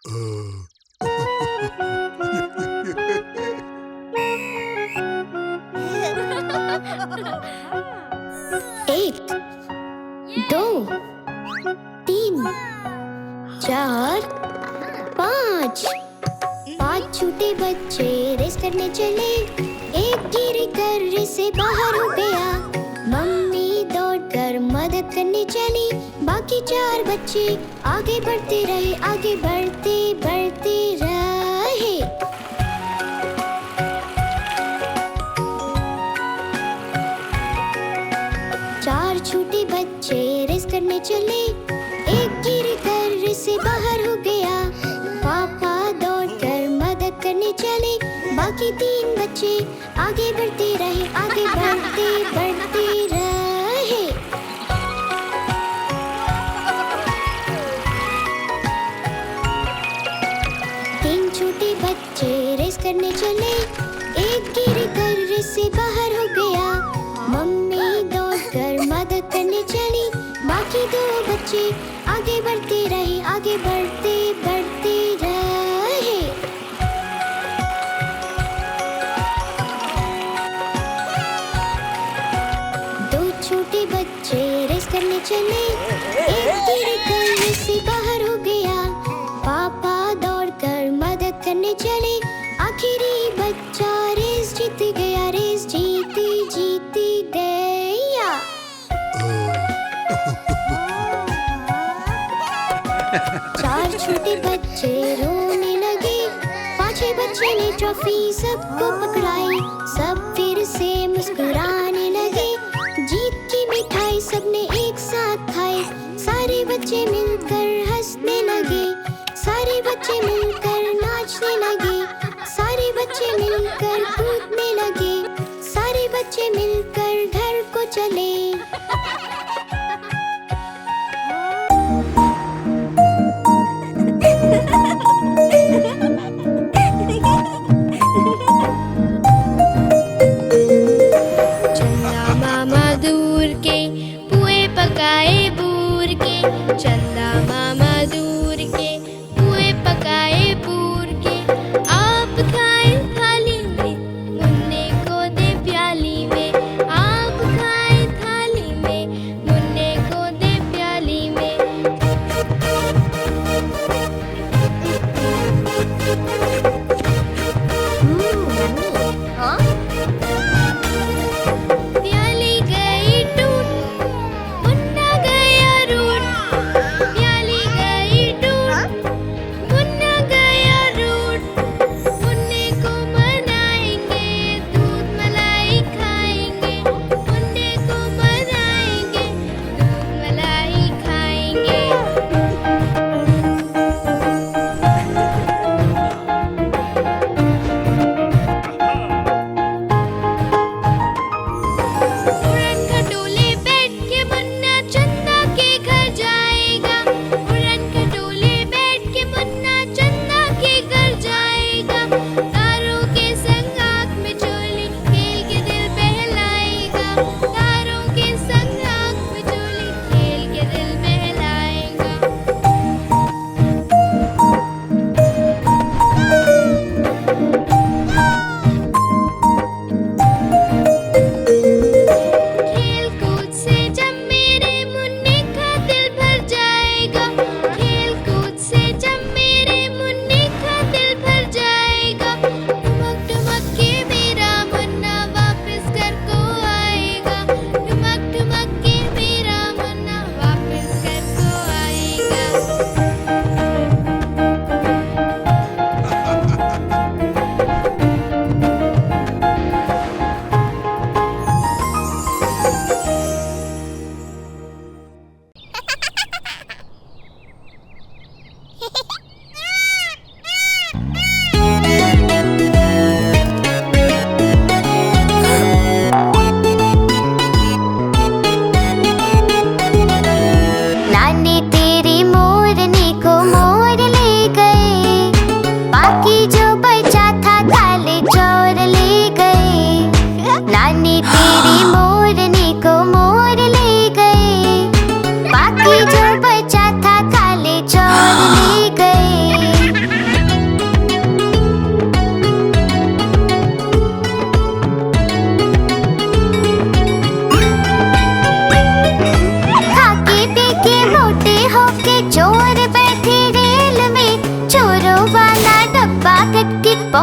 एक, दो, तीन, चार, पाँच। पाँच छोटे बच्चे रेस करने चले। एक गिर कर रेस से बाहर हो गया। मम्मी दौड़कर मदद करने चली। बाकी चार बच्चे आगे बढ़ते रहे, आगे बढ़ते बढ़ते रहे। चार छोटे बच्चे रेस करने चले। एक गिर कर रेस से बाहर हो गया। पापा दौड़कर मदद करने चले। बाकी तीन बच्चे आगे बढ़ते रहे, आगे बढ़ते बढ़ते रहे। तीन छोटे बच्चे रेस करने चले। एक गिर कर रेस से बाहर हो गया। मम्मी दौड़कर मदद करने चली। बाकी दो बच्चे आगे बढ़ते रहे, आगे बढ़ते बढ़ते रहे। दो छोटे बच्चे रेस करने चले। एक गिर कर रेस से बाहर हो गया। पापा दौड़कर मदद करने चले। आखिरी बच्चा रेस जीत गया, रेस जीती जीती गया। चार छोटे बच्चे रोने लगे। पांचवें बच्चे ने ट्रॉफी सबको पकड़ाई। सब फिर से मुस्कुराने लगे। जीत की मिठाई सबने एक साथ खाई। सारे बच्चे मिलकर हंसने लगे। सारे बच्चे मिलकर नाचने लगे। सारे बच्चे मिलकर कूदने लगे। सारे बच्चे मिलकर घर को चले। चंदा मामा दूर के पुए पकाए बूर के। चंदा मामा दूर के पुए पकाए बूर के। आप खाए थाली में, मुन्ने को दे प्याली में। आप खाए थाली में, मुन्ने को दे प्याली में। प्याली गई टूट, मुन्ना गया रूठ। प्याली गई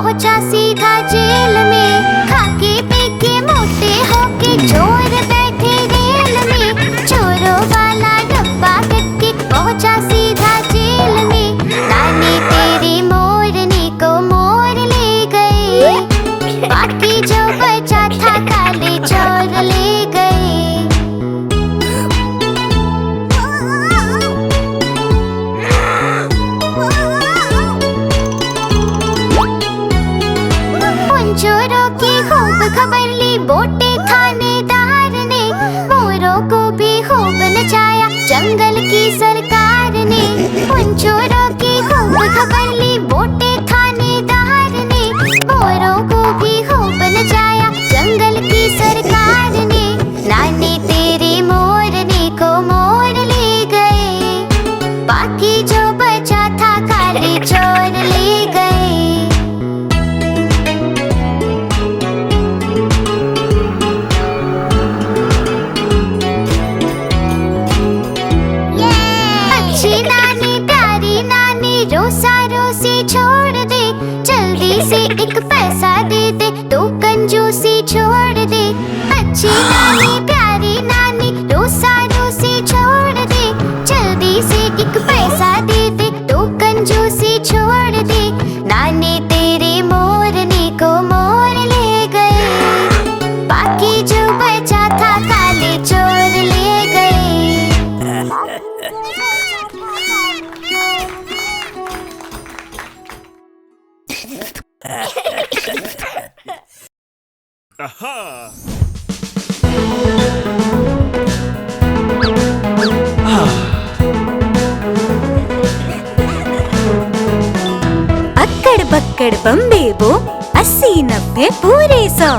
पहुंचा सीधा जेल में। खाके पी के मोटे होके चोर बैठे रेल में। चोरों वाला डब्बा करके पहुंचा सीधा जेल में। नानी तेरी मोरनी को मोर ले गए। बाकी जो बचा था काले चोर ले गए। चोरों की खूब खबर ली बोटे थानेदार ने। मोरों को भी खूब नचाया जंगल की सरकार ने। उन चोरों की खूब खबर ली बोटे थानेदार ने। मोरों को भी खूब नचाया जंगल की सरकार ने। नानी तेरी मोरनी को मोर ले गए। बाकी जो बचा था काले चोर ले गए। रोसा रोसी छोड़ दे। जल्दी से एक पैसा दे दे तो कंजूसी छोड़ दे। अच्छी नानी प्यारी नानी रोसा रोसी छोड़ दे। जल्दी से एक पैसा दे दे तो कंजूसी छोड़ दे। नानी तेरी मोरनी को मोर ले गए। बाकी जो बचा था काले चोर ले गए। अक्कड़ बक्कड़ बम्बे बो 80-90 पूरे 100।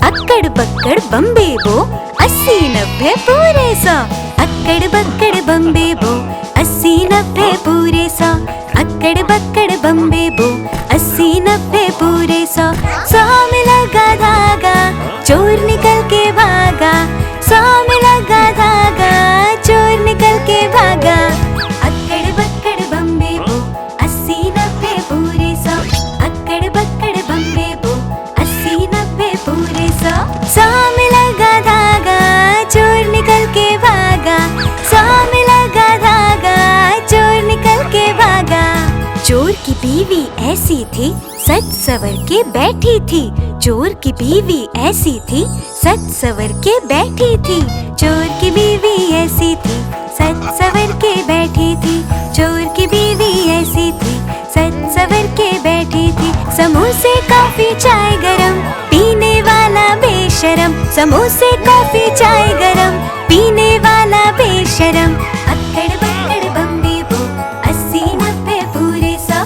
अक्कड़ बक्कड़ बम्बे बो 80-90 पूरे 100। अक्कड़ बक्कड़ बम्बे बो 80-90 पूरे 100। अक्कड़ बक्कड़ बम्बे बो 80-90 पूरे 100। 100 में लगा धागा चोर निकल के भागा। 100 में लगा धागा चोर निकल के भागा। अक्कड़ बक्कड़ बम्बे बो 80-90 पूरे 100। अक्कड़ बक्कड़ बम्बे बो 80-90 पूरे 100। 100 में लगा धागा चोर निकल के भागा। 100 में लगा धागा चोर निकल के भागा। चोर की बीवी ऐसी थी सच सवर के बैठी थी। चोर की बीवी ऐसी थी सच सवर के बैठी थी। चोर की बीवी ऐसी थी सच सवर के बैठी थी। चोर की बीवी ऐसी थी सच सवर के बैठी थी। समोसे कॉफी चाय गरम पीने वाला बेशरम। समोसे कॉफी चाय गरम पीने वाला बेशरम। अक्कड़ बक्कड़ बम्बे बो 80-90 पूरे 100।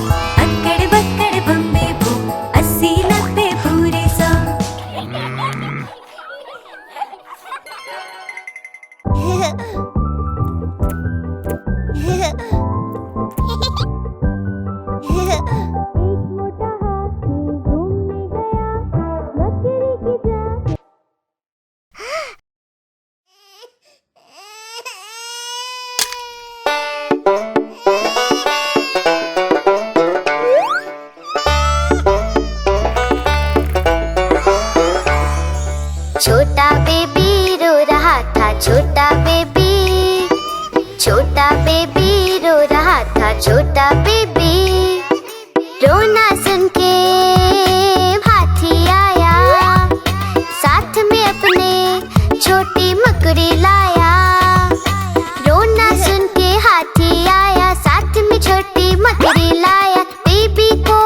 अक्कड़ बक्कड़ बम्बे बो 80-90 पूरे 100। छोटा बेबी रो रहा था छोटा बेबी। छोटा बेबी रो रहा था छोटा बेबी। रोना सुन के हाथी आया। साथ में अपने छोटी मकड़ी लाया। रोना सुन के हाथी आया। साथ में छोटी मकड़ी लाया। बेबी को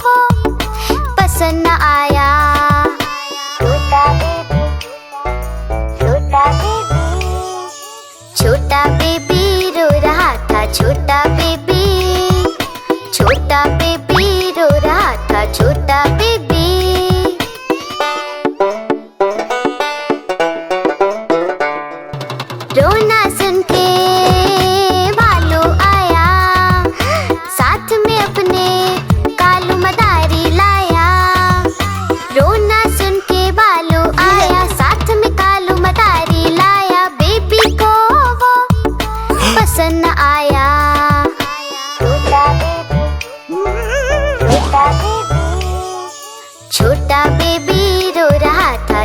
वो पसंद न आया। छोटा बेबी रो रहा था छोटा बेबी। छोटा बेबी रो रहा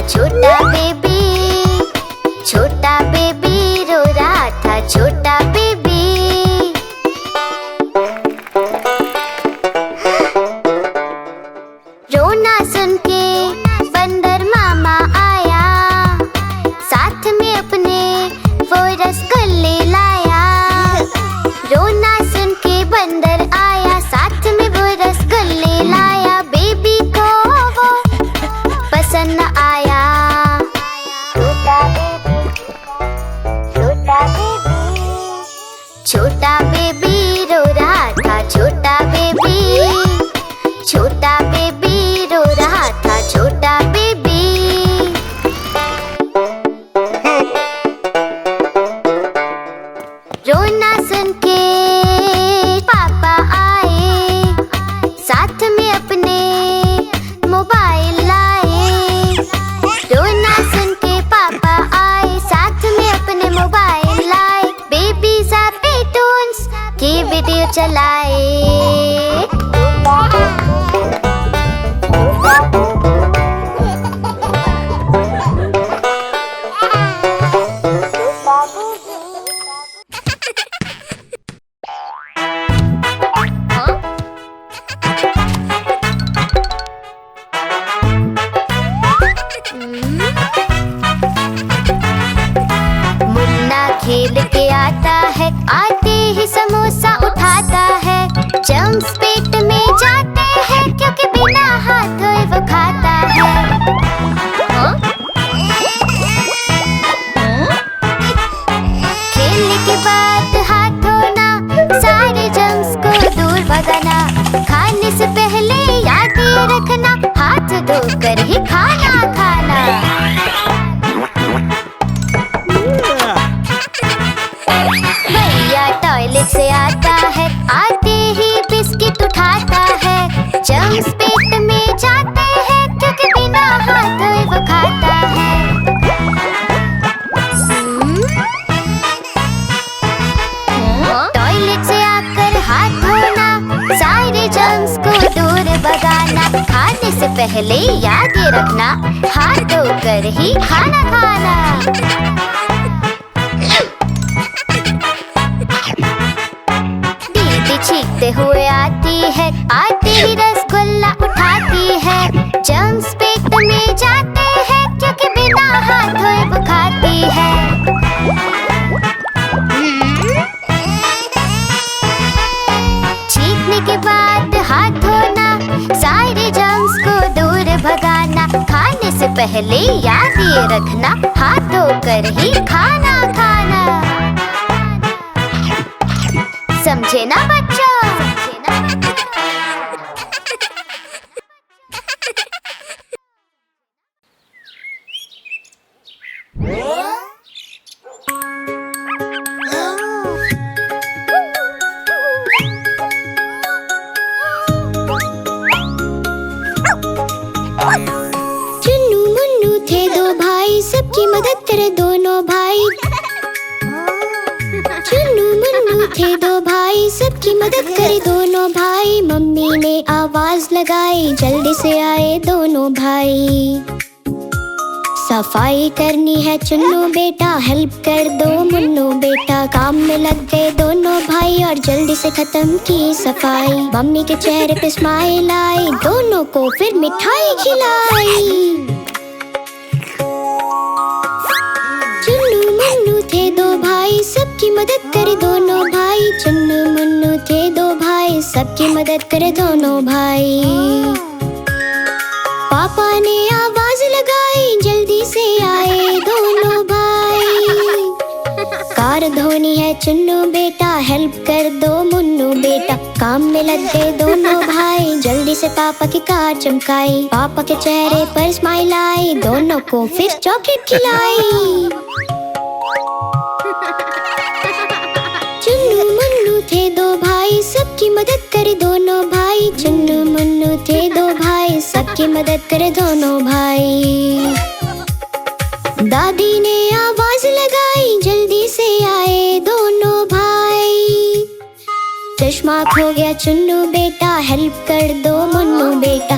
छोटा बेबी, छोटा बेबी रो रहा था छोटा बेबी। रोना सुन के बंदर मामा आया, साथ में अपने वो रसगुल्ले लाया। रोना सुन के बंदर आया, साथ में वो रसगुल्ले लाया। बेबी को वो पसंद न आया। छोटा बेबी, छोटा बेबी, छोटा बेबी रो रहा था छोटा बेबी, छोटा बेबी रो रहा था छोटा बेबी। रोना सुन के पापा आए, साथ में अपने मोबाइल लाए। रोना सुन के पापा आए, साथ में अपने मोबाइल लाए। बेबी कार्टून्स की वीडियो चलाए। मुन्ना खेल के आता है, आते ही समोसा उठाता है। जम्स पेट में जाते हैं क्योंकि बिना हाथ धोए वो खाता है। खेलने के बाद हाथ धोना, सारे जम्स को दूर भगाना। खाने से पहले याद ये रखना, हाथ धोकर ही खाना खाना। भैया टॉयलेट से आता है, आते ही बिस्किट उठाता है। जम्स पेट में जाते हैं क्योंकि बिना हाथ धोए वो खाता है। टॉयलेट से आकर हाथ धोना, सारे जम्स को दूर भगाना। खाने से पहले याद ये रखना, हाथ धोकर ही खाना खाना। चीखते हुए आती है, आते ही रसगुल्ला उठाती है। जम्स पेट में जाते हैं क्योंकि बिना हाथ धोए वो खाती है। चीखने के बाद हाथ धोना, सारे जम्स को दूर भगाना। खाने से पहले याद ये रखना, हाथ धोकर ही खाना खाना। समझे ना बच्चों? चुन्नू मुन्नू थे दो भाई, सबकी मदद करे दोनों भाई। चुन्नू मुन्नू थे दो भाई, सबकी मदद करे दोनों भाई। मम्मी ने आवाज लगाई, जल्दी से आए दोनों भाई। सफाई करनी है चुन्नू बेटा, हेल्प कर दो मुन्नू बेटा। काम में लग गए दोनों भाई और जल्दी से खत्म की सफाई। मम्मी के चेहरे पे स्माइल आई, दोनों को फिर मिठाई खिलाई। चुन्नू मुन्नू थे दो भाई, सबकी मदद करे दोनों भाई। चुन्नू मुन्नू थे दो भाई, सबकी मदद करे दोनों भाई। पापा ने आवाज लगाई, जल्दी से आए दोनों भाई। कार धोनी है चुन्नू बेटा, हेल्प कर दो मुन्नू बेटा। काम में लग गए दोनों भाई, जल्दी से पापा की कार चमकाई। पापा के चेहरे पर स्माइल आई, दोनों को फिर चॉकलेट खिलाई। चुन्नू मुन्नू थे दो भाई, सबकी मदद करे दोनों भाई। चुन्नू मुन्नू थे दो भाई, सबकी मदद करे दोनों भाई। दादी ने आवाज लगाई, जल्दी से आए दोनों भाई। चश्मा खो गया चुन्नू बेटा, हेल्प कर दो मुन्नू बेटा।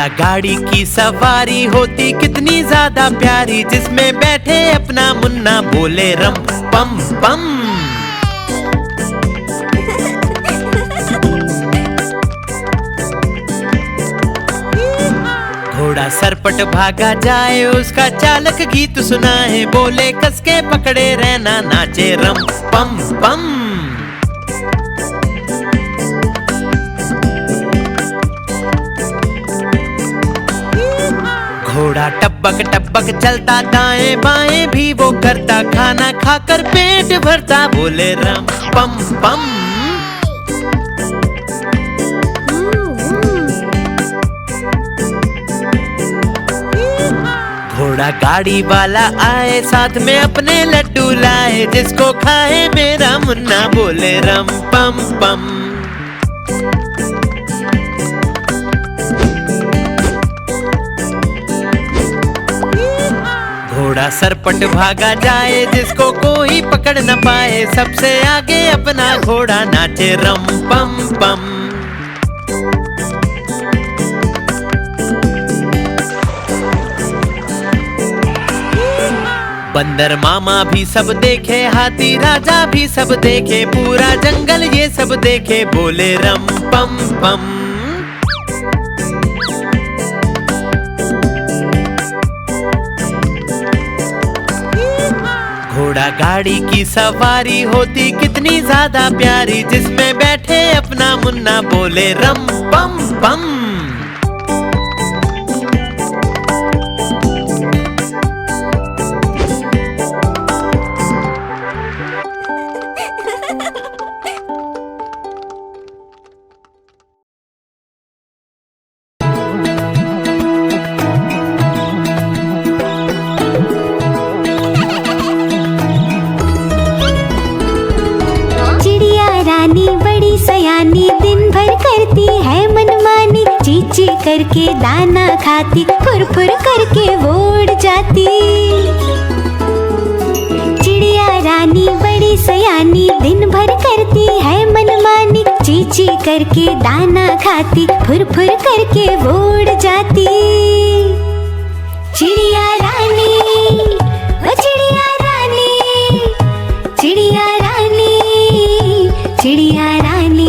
घोड़ा गाड़ी की सवारी होती कितनी ज्यादा प्यारी, जिसमें बैठे अपना मुन्ना बोले रम पम पम। घोड़ा सरपट भागा जाए, उसका चालक गीत सुनाए, बोले कसके पकड़े रहना नाचे रम पम पम। घोड़ा टपक टपक चलता, दाएं बाएं भी वो करता, खाना खाकर पेट भरता, बोले रम पम पम। घोड़ा गाड़ी वाला आए, साथ में अपने लड्डू लाए, जिसको खाए मेरा मुन्ना बोले रम पम पम। घोड़ा सरपट भागा जाए, जिसको कोई पकड़ न पाए, सबसे आगे अपना घोड़ा नाचे रम पम पम। बंदर मामा भी सब देखे, हाथी राजा भी सब देखे, पूरा जंगल ये सब देखे, बोले रम पम पम। घोड़ा गाड़ी की सवारी होती कितनी ज्यादा प्यारी, जिसमें बैठे अपना मुन्ना बोले रम पम पम। दिन भर करती है मनमानी, चींची करके दाना खाती, फुर फुर करके वो उड़ जाती। चिड़िया रानी बड़ी सयानी, दिन भर करती है मनमानी, चींची करके दाना खाती, फुर फुर करके वो उड़ जाती। चिड़िया रानी, ओ चिड़िया रानी, चिड़िया रानी, चिड़िया रानी।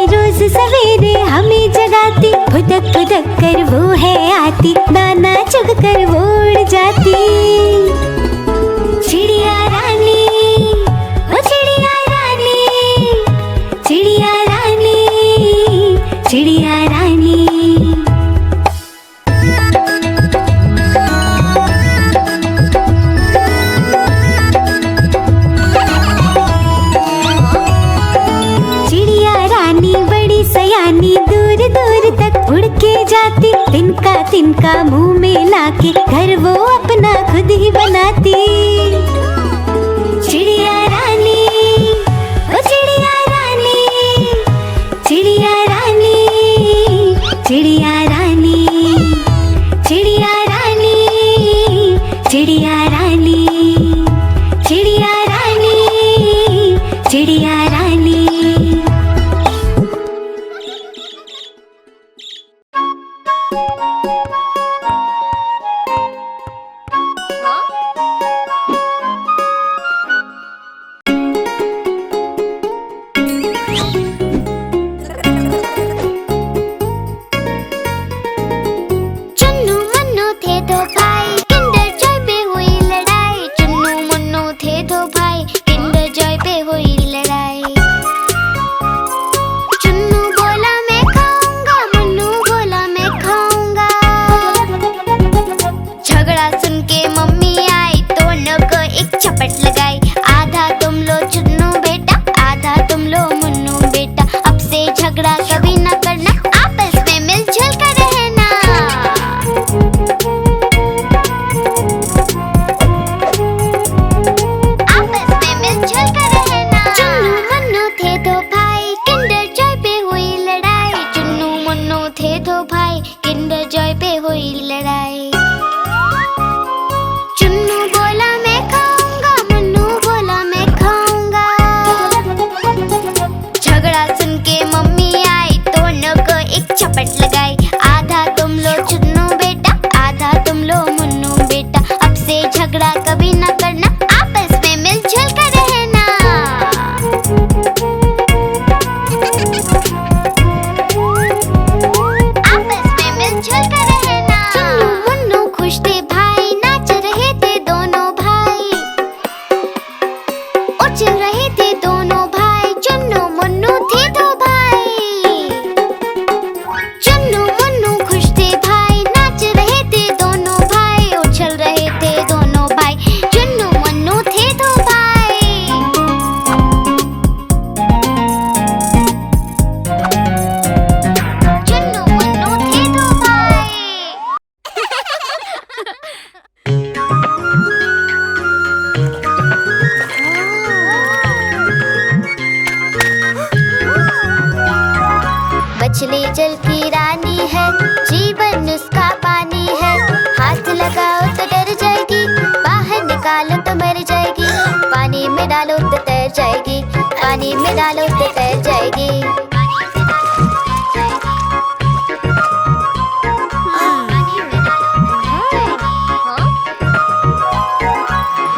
रोज सवेरे हमें जगाती, फुदक फुदक कर वो है आती, दाना चुग कर वो उड़ जाती। चिड़िया रानी, ओ चिड़िया रानी, चिड़िया रानी, चिड़िया रानी। दूर दूर तक उड़ के जाती, तिनका तिनका मुंह में लाके घर वो अपना खुद ही बनाती। चिड़िया रानी, ओ चिड़िया रानी, चिड़िया रानी, चिड़िया रानी, चिड़िया रानी, चिड़िया रानी, चिड़िया रानी, चिड़िया रानी। मछली जल की रानी है, जीवन उसका पानी है। हाथ लगाओ तो डर जाएगी, बाहर निकालो तो मर जाएगी। पानी में डालो तो तैर जाएगी, पानी में डालो तो तैर जाएगी।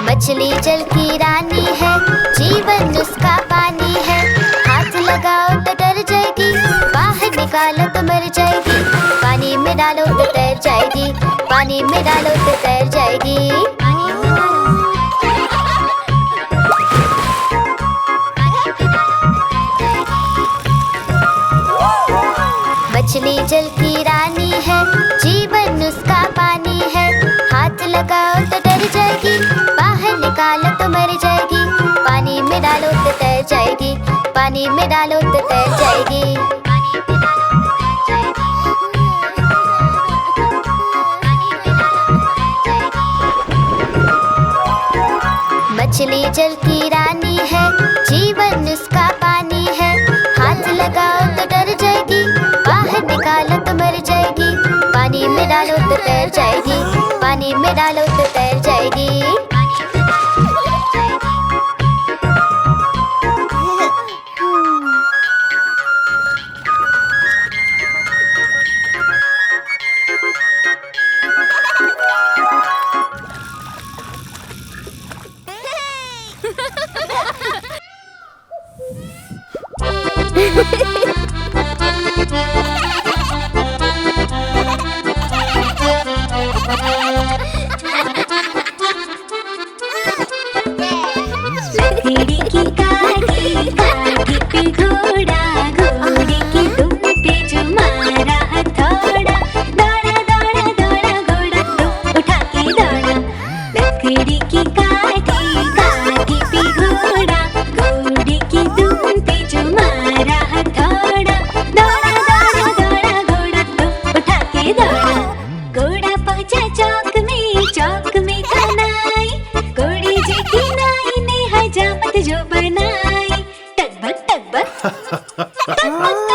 मछली जल की रानी है, जीवन उसका पानी है। हाथ लगाओ तो डर जाएगी, बाहर निकालो तो मर जाएगी। पानी में डालो तो तैर जाएगी, पानी में डालो तो तैर जाएगी। मछली जल की रानी है, जीवन उसका पानी है। हाथ लगाओ तो डर जाएगी, बाहर निकालो तो मर जाएगी। पानी में डालो तो तैर जाएगी, पानी में डालो तो तैर जाएगी। मछली जल की रानी है, जीवन उसका पानी है। हाथ लगाओ तो डर जाएगी, बाहर निकालो तो मर जाएगी। पानी में डालो तो तैर जाएगी, पानी में डालो तो तैर जाएगी। लकड़ी की काठी, काठी पे घोड़ा, घोड़े की दुम पे जो मारा हथौड़ा। दौड़ा दौड़ा दौड़ा घोड़ा, दुम उठा के दौड़ा। लकड़ी की काठी, काठी पे घोड़ा, घोड़े की दुम पे जो मारा हथौड़ा। दौड़ा दौड़ा दौड़ा घोड़ा, दुम उठा के दौड़ा। घोड़ा पहुंचा चौक में कनाई, घोड़े जी की नाई ने हजामत जो बनाई। टक भक टक भक टक भक